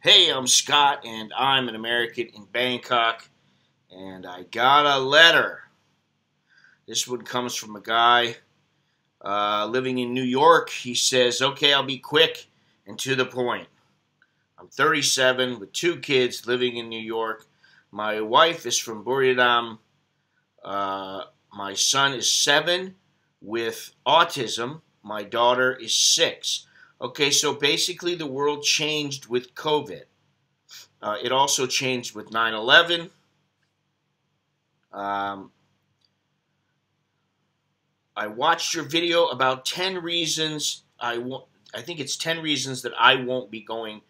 Hey, I'm Scott, and I'm an American in Bangkok, and I got a letter. This one comes from a guy living in New York. He says, okay, I'll be quick and to the point. I'm 37 with 2 kids living in New York. My wife is from Buriram. My son is 7 with autism. My daughter is 6. Okay, so basically the world changed with COVID. It also changed with 9/11. I watched your video about 10 reasons I think it's 10 reasons that I won't be going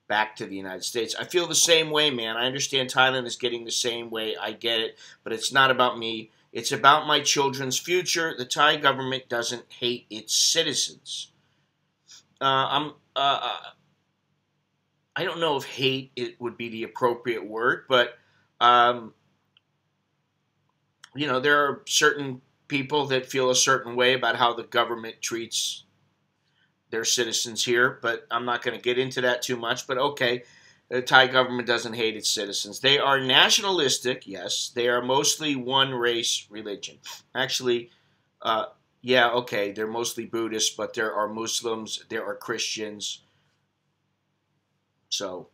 back to the United States. I feel the same way, man. I understand Thailand is getting the same way. I get it, but it's not about me. It's about my children's future. The Thai government doesn't hate its citizens. I don't know if hate it would be the appropriate word, but there are certain people that feel a certain way about how the government treats their citizens here, but I'm not going to get into that too much. But okay, the Thai government doesn't hate its citizens. They are nationalistic, yes. They are mostly one race religion. Actually, yeah, okay, they're mostly Buddhists, but there are Muslims, there are Christians. So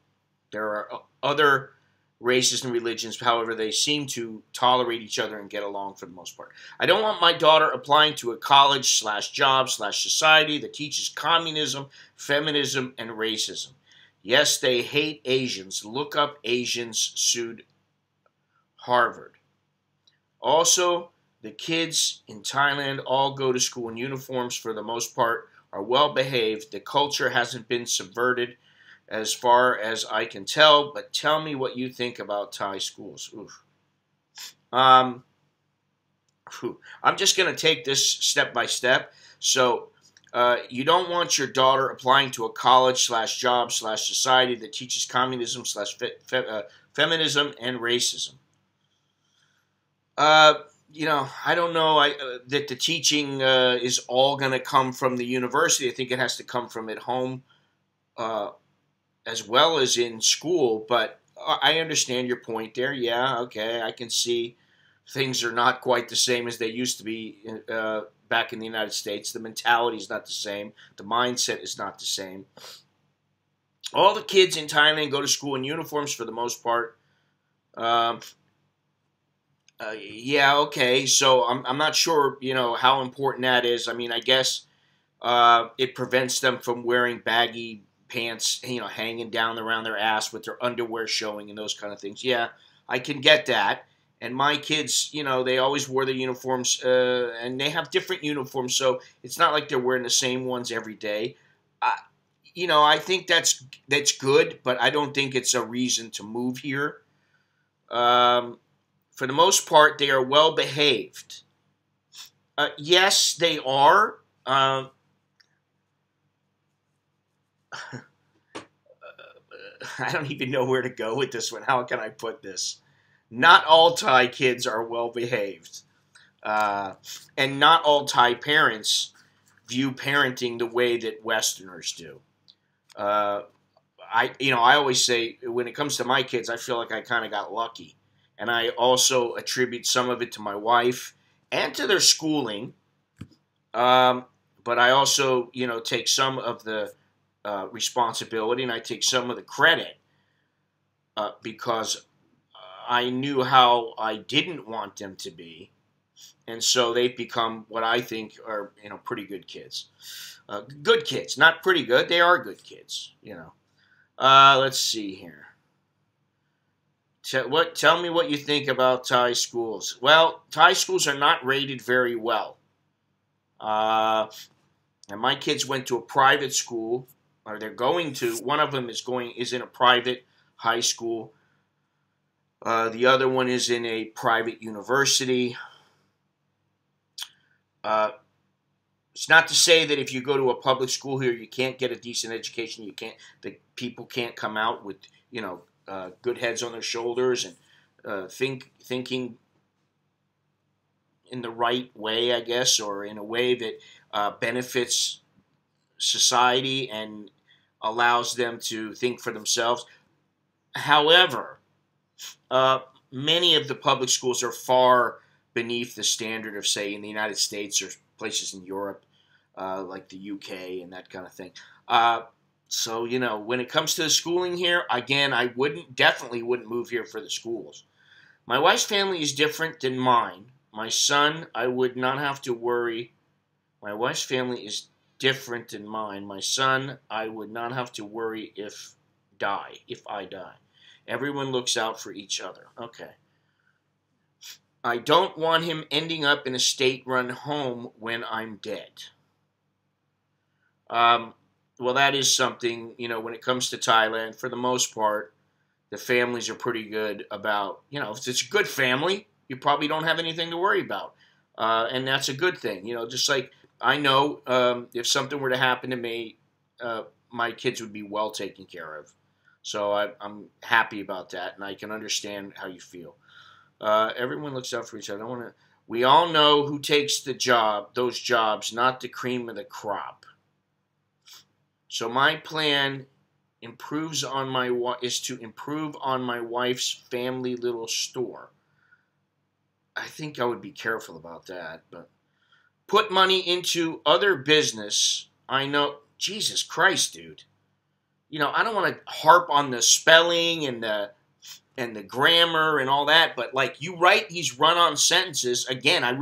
there are other races and religions, however, they seem to tolerate each other and get along for the most part. I don't want my daughter applying to a college/job/society that teaches communism, feminism, and racism. Yes, they hate Asians. Look up Asians sued Harvard. Also, the kids in Thailand all go to school in uniforms for the most part, are well behaved. The culture hasn't been subverted as far as I can tell, but tell me what you think about Thai schools. Oof. I'm just going to take this step by step. So you don't want your daughter applying to a college/job/society that teaches communism/feminism and racism. I don't know that the teaching is all going to come from the university. I think it has to come from at home as well as in school, but I understand your point there. Yeah, okay, I can see things are not quite the same as they used to be back in the United States. The mentality is not the same. The mindset is not the same. All the kids in Thailand go to school in uniforms for the most part. Yeah, okay, so I'm not sure, how important that is. I mean, I guess it prevents them from wearing baggy pants, hanging down around their ass with their underwear showing and those kind of things. Yeah, I can get that. And my kids, they always wore their uniforms, and they have different uniforms, so it's not like they're wearing the same ones every day. I think that's good, but I don't think it's a reason to move here. For the most part, they are well behaved. Yes, they are. I don't even know where to go with this one. How can I put this? Not all Thai kids are well behaved. And not all Thai parents view parenting the way that Westerners do. I always say when it comes to my kids, I feel like I kind of got lucky. And I also attribute some of it to my wife and to their schooling. But I also, take some of the responsibility, and I take some of the credit because I knew how I didn't want them to be, and so they've become what I think are pretty good kids. Good kids, not pretty good. They are good kids. Let's see here. Tell me what you think about Thai schools. Well, Thai schools are not rated very well. And my kids went to a private school, or they're going to. One of them is in a private high school. The other one is in a private university. It's not to say that if you go to a public school here, you can't get a decent education. The people can't come out with good heads on their shoulders and thinking in the right way, I guess, or in a way that benefits society and allows them to think for themselves. However, uh, many of the public schools are far beneath the standard of, say, in the United States or places in Europe, like the UK and that kind of thing. So, when it comes to the schooling here, again, I definitely wouldn't move here for the schools. My wife's family is different than mine. My son, I would not have to worry. My wife's family is different than mine. My son, I would not have to worry if I die. Everyone looks out for each other. Okay. I don't want him ending up in a state-run home when I'm dead. Well, that is something, when it comes to Thailand, for the most part, the families are pretty good about, if it's a good family, you probably don't have anything to worry about. And that's a good thing. Just like I know if something were to happen to me, my kids would be well taken care of. So I'm happy about that, and I can understand how you feel. Everyone looks out for each other. We all know who takes those jobs, not the cream of the crop. So my plan is to improve on my wife's family little store. I think I would be careful about that, but put money into other business. I know, Jesus Christ, dude. I don't want to harp on the spelling and the grammar and all that, but like you write these run-on sentences, again, it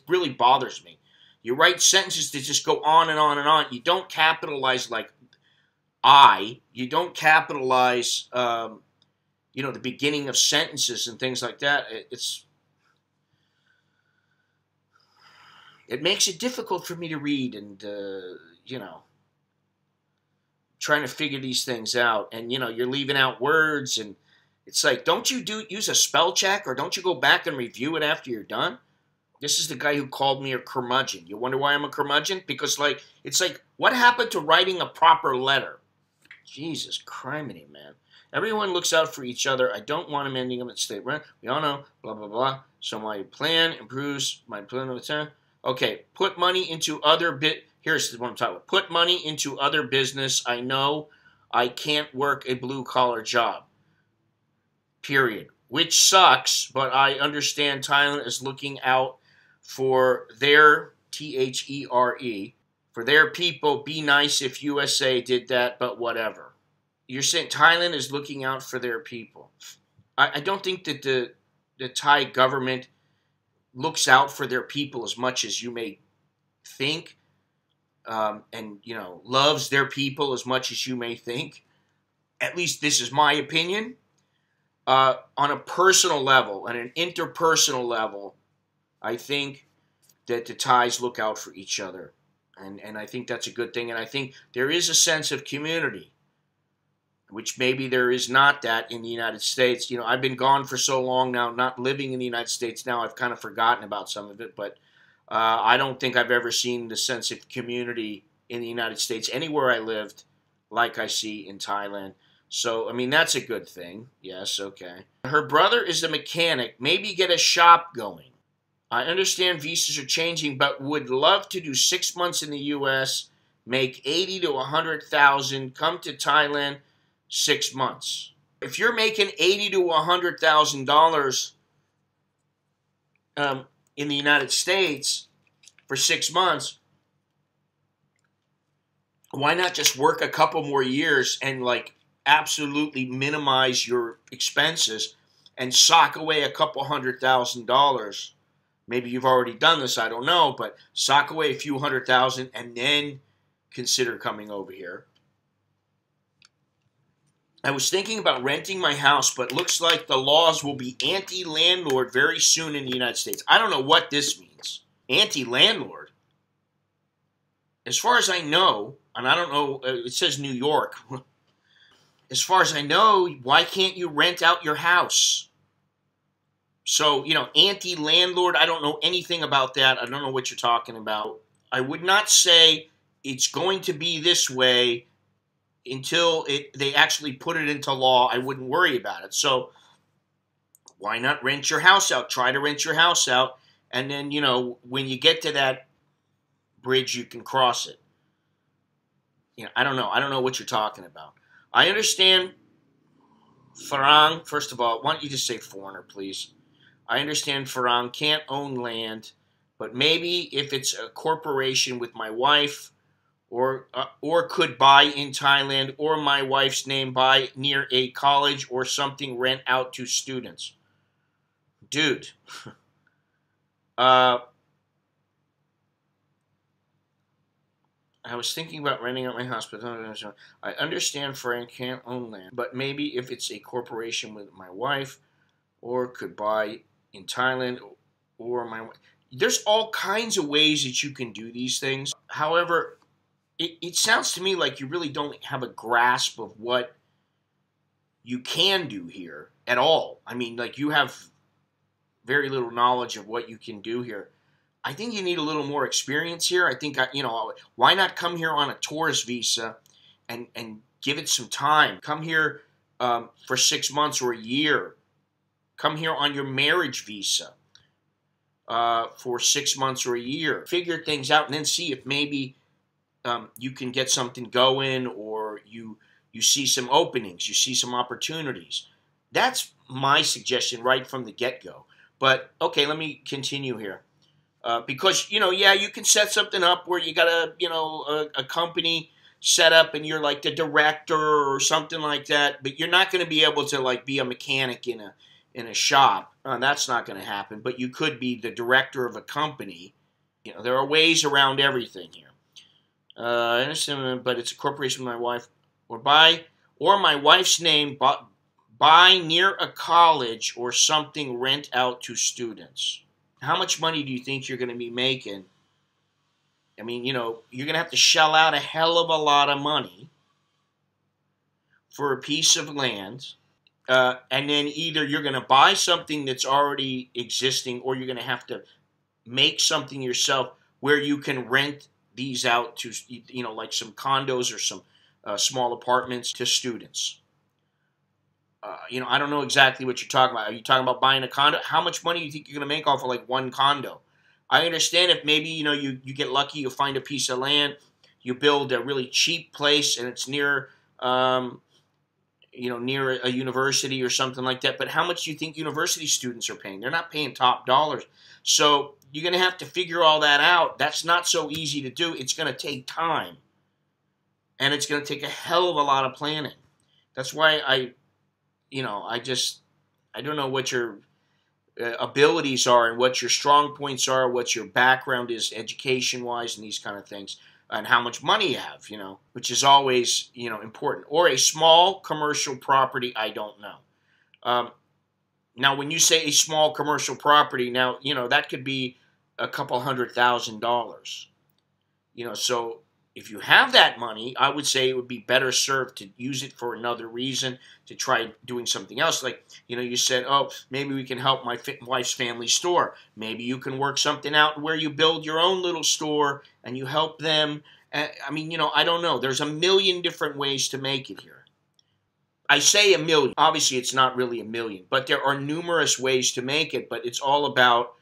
really bothers me. You write sentences that just go on and on and on. You don't capitalize like you don't capitalize, the beginning of sentences and things like that. It makes it difficult for me to read and, trying to figure these things out. And, you're leaving out words and it's like, don't you use a spell check or don't you go back and review it after you're done? This is the guy who called me a curmudgeon. You wonder why I'm a curmudgeon? Because, it's like, what happened to writing a proper letter? Jesus criminy, man. Everyone looks out for each other. I don't want him ending up in state run. We all know, blah, blah, blah. So my plan improves my plan of time. Okay, put money into here's what I'm talking about. Put money into other business. I know I can't work a blue-collar job. Period. Which sucks, but I understand Thailand is looking out for their, THERE, for their people. Be nice if USA did that, but whatever. You're saying Thailand is looking out for their people. I don't think that the Thai government looks out for their people as much as you may think, and, loves their people as much as you may think. At least this is my opinion. On a personal level, on an interpersonal level, I think that the Thais look out for each other. And I think that's a good thing. And I think there is a sense of community, which maybe there is not that in the United States. I've been gone for so long now, not living in the United States now, I've kind of forgotten about some of it. But I don't think I've ever seen the sense of community in the United States, anywhere I lived, like I see in Thailand. So, that's a good thing. Yes, okay. Her brother is a mechanic. Maybe get a shop going. I understand visas are changing, but would love to do 6 months in the U.S., make $80,000 to $100,000, come to Thailand 6 months. If you're making $80,000 to $100,000 in the United States for 6 months, why not just work a couple more years and absolutely minimize your expenses and sock away a couple $100,000? Maybe you've already done this, I don't know, but sock away a few $100,000 and then consider coming over here. I was thinking about renting my house, but looks like the laws will be anti-landlord very soon in the United States. I don't know what this means. Anti-landlord? As far as I know, and I don't know, it says New York. As far as I know, why can't you rent out your house? So, anti-landlord, I don't know anything about that. I don't know what you're talking about. I would not say it's going to be this way until they actually put it into law. I wouldn't worry about it. So, why not rent your house out? Try to rent your house out, and then, when you get to that bridge, you can cross it. I don't know. I don't know what you're talking about. I understand Farang, first of all, why don't you just say foreigner, please? I understand Farang can't own land, but maybe if it's a corporation with my wife, or could buy in Thailand, or my wife's name, buy near a college or something, rent out to students. Dude, uh, I was thinking about renting out my hospital. I understand Frank can't own land, but maybe if it's a corporation with my wife, or could buy in Thailand, or my wife. There's all kinds of ways that you can do these things. However, it sounds to me like you really don't have a grasp of what you can do here at all. I mean, like, you have very little knowledge of what you can do here. I think you need a little more experience here. I think, why not come here on a tourist visa and give it some time? Come here for 6 months or a year. Come here on your marriage visa for 6 months or a year. Figure things out and then see if maybe you can get something going, or you see some openings, you see some opportunities. That's my suggestion right from the get-go. But, okay, let me continue here. Because, yeah, you can set something up where you got a company set up and you're like the director or something like that, but you're not going to be able to, like, be a mechanic in a shop. That's not going to happen, but you could be the director of a company. There are ways around everything here. I understand, but it's a corporation with my wife, or my wife's name, buy near a college or something, rent out to students. How much money do you think you're going to be making? I mean, you're going to have to shell out a hell of a lot of money for a piece of land. And then either you're going to buy something that's already existing, or you're going to have to make something yourself where you can rent these out to, like some condos or some small apartments to students. I don't know exactly what you're talking about. Are you talking about buying a condo? How much money do you think you're going to make off of like one condo? I understand if maybe, you get lucky, you find a piece of land, you build a really cheap place, and it's near, near a university or something like that. But how much do you think university students are paying? They're not paying top dollars. So you're going to have to figure all that out. That's not so easy to do. It's going to take time. And it's going to take a hell of a lot of planning. That's why I don't know what your abilities are and what your strong points are, what your background is education-wise and these kind of things, and how much money you have, which is always, important. Or a small commercial property, I don't know. Now, when you say a small commercial property, now, that could be a couple $100,000. So if you have that money, I would say it would be better served to use it for another reason, to try doing something else. Like, you said, oh, maybe we can help my wife's family store. Maybe you can work something out where you build your own little store and you help them. I don't know. There's a million different ways to make it here. I say a million. Obviously, it's not really a million, but there are numerous ways to make it, but it's all about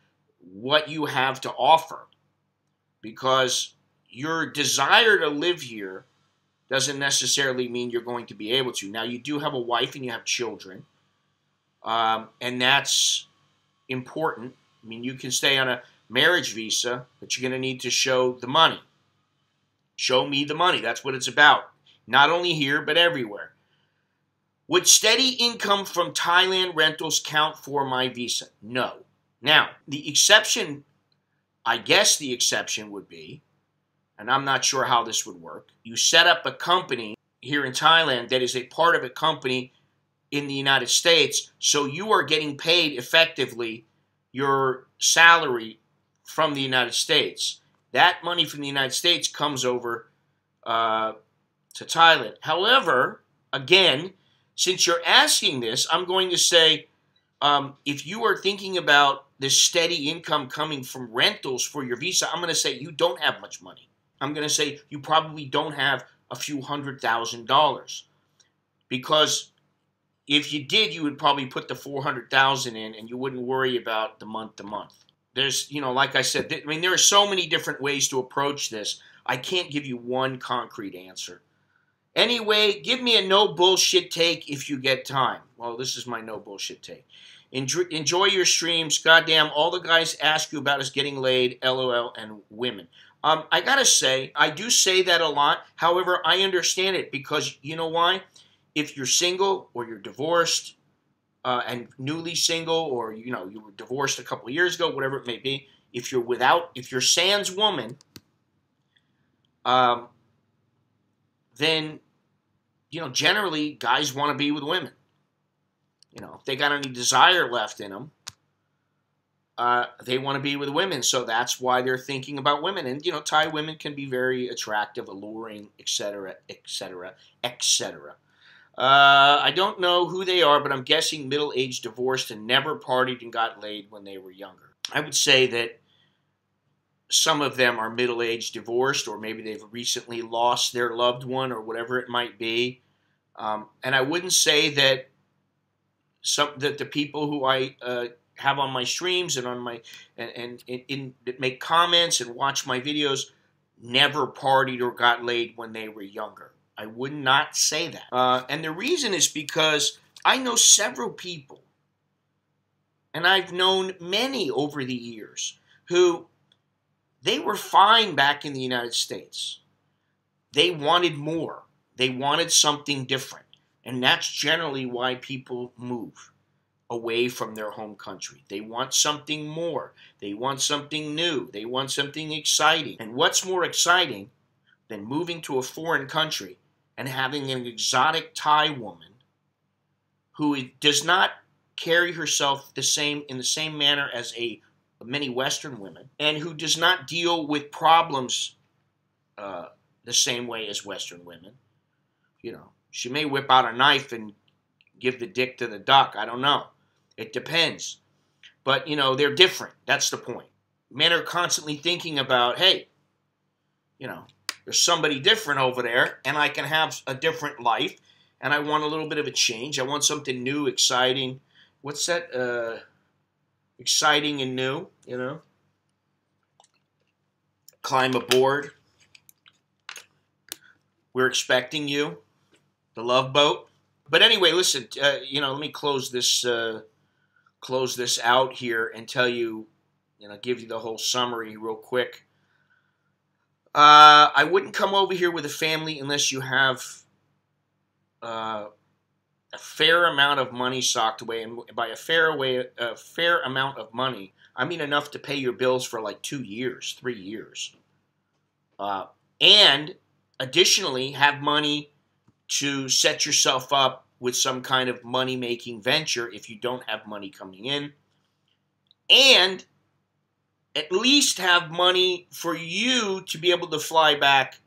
what you have to offer. Because your desire to live here doesn't necessarily mean you're going to be able to. Now, you do have a wife and you have children, and that's important. I mean, you can stay on a marriage visa, but you're going to need to show the money. Show me the money. That's what it's about. Not only here, but everywhere. Would steady income from Thailand rentals count for my visa? No. Now, the exception, I guess the exception would be, and I'm not sure how this would work, you set up a company here in Thailand that is a part of a company in the United States, so you are getting paid effectively your salary from the United States. That money from the United States comes over to Thailand. However, again, since you're asking this, I'm going to say, if you are thinking about this steady income coming from rentals for your visa, I'm going to say you don't have much money. I'm going to say you probably don't have a few $100,000. Because if you did, you would probably put the $400,000 in and you wouldn't worry about the month to month. There's, like I said, there are so many different ways to approach this. I can't give you one concrete answer. Anyway, give me a no bullshit take if you get time. Well, this is my no bullshit take. Enjoy your streams. Goddamn, all the guys ask you about is getting laid, LOL, and women. I gotta say, I do say that a lot. However, I understand it because you know why? If you're single or you're divorced and newly single, or you know you were divorced a couple of years ago, whatever it may be, if you're sans woman, um, then you know generally guys want to be with women. You know, if they got any desire left in them, they want to be with women. So that's why they're thinking about women. And, you know, Thai women can be very attractive, alluring, etc., etc., etc. I don't know who they are, but I'm guessing middle-aged, divorced, and never partied and got laid when they were younger. I would say that some of them are middle-aged, divorced, or maybe they've recently lost their loved one or whatever it might be. And I wouldn't say that that the people who I have on my streams and on my and that make comments and watch my videos never partied or got laid when they were younger. I would not say that. And the reason is because I know several people, and I've known many over the years, who they were fine back in the United States. They wanted more. They wanted something different. And that's generally why people move away from their home country. They want something more. They want something new. They want something exciting. And what's more exciting than moving to a foreign country and having an exotic Thai woman who does not carry herself in the same manner as many Western women, and who does not deal with problems the same way as Western women. You know, she may whip out a knife and give the dick to the duck. I don't know. It depends. But, you know, they're different. That's the point. Men are constantly thinking about, hey, you know, there's somebody different over there, and I can have a different life, and I want a little bit of a change. I want something new, exciting. What's that? Exciting and new, you know? Climb aboard. We're expecting you. The Love Boat. But anyway, listen, you know, let me close this out here and tell you, you know, give you the whole summary real quick. I wouldn't come over here with a family unless you have a fair amount of money socked away. And by a fair amount of money, I mean enough to pay your bills for like 2 years, 3 years. And additionally, have money to set yourself up with some kind of money-making venture if you don't have money coming in. And at least have money for you to be able to fly back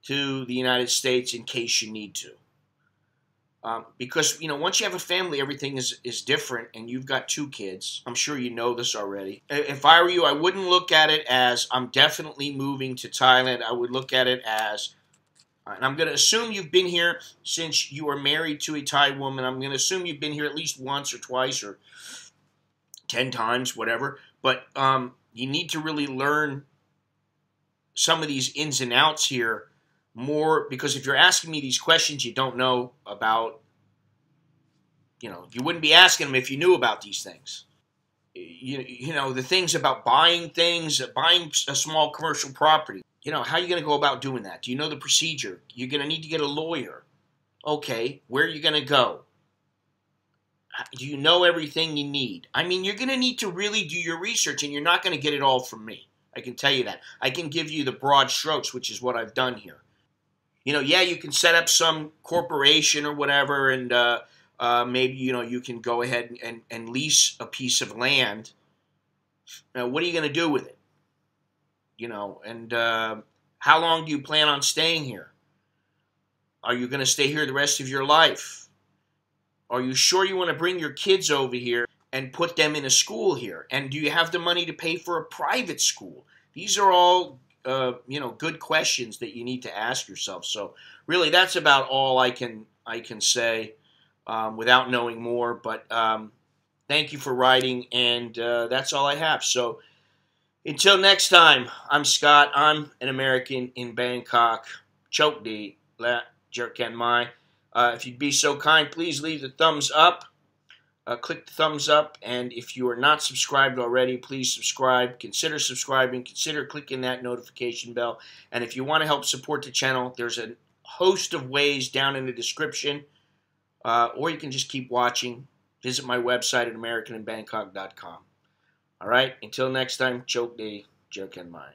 to the United States in case you need to. Because, you know, once you have a family, everything is different, and you've got 2 kids. I'm sure you know this already. If I were you, I wouldn't look at it as, I'm definitely moving to Thailand. I would look at it as, and I'm going to assume you've been here since you are married to a Thai woman. I'm going to assume you've been here at least once or twice or 10 times, whatever. But you need to really learn some of these ins and outs here more, because if you're asking me these questions you don't know about, you know, you wouldn't be asking them if you knew about these things. You know, the things about buying things, buying a small commercial property. You know, how are you going to go about doing that? Do you know the procedure? You're going to need to get a lawyer. Okay, where are you going to go? Do you know everything you need? I mean, you're going to need to really do your research, and you're not going to get it all from me. I can tell you that. I can give you the broad strokes, which is what I've done here. You know, yeah, you can set up some corporation or whatever, and maybe, you know, you can go ahead and lease a piece of land. Now, what are you going to do with it? You know, and how long do you plan on staying here? Are you going to stay here the rest of your life? Are you sure you want to bring your kids over here and put them in a school here? And do you have the money to pay for a private school? These are all you know, good questions that you need to ask yourself. So really, that's about all I can say without knowing more. But thank you for writing, and that's all I have. So until next time, I'm Scott. I'm an American in Bangkok. Chok di la Jerken Mai. If you'd be so kind, please leave the thumbs up. Click the thumbs up, and if you are not subscribed already, please subscribe. Consider subscribing. Consider clicking that notification bell. And if you want to help support the channel, there's a host of ways down in the description, or you can just keep watching. Visit my website at americaninbangkok.com. All right, until next time, Chok Day, Jerken Mai.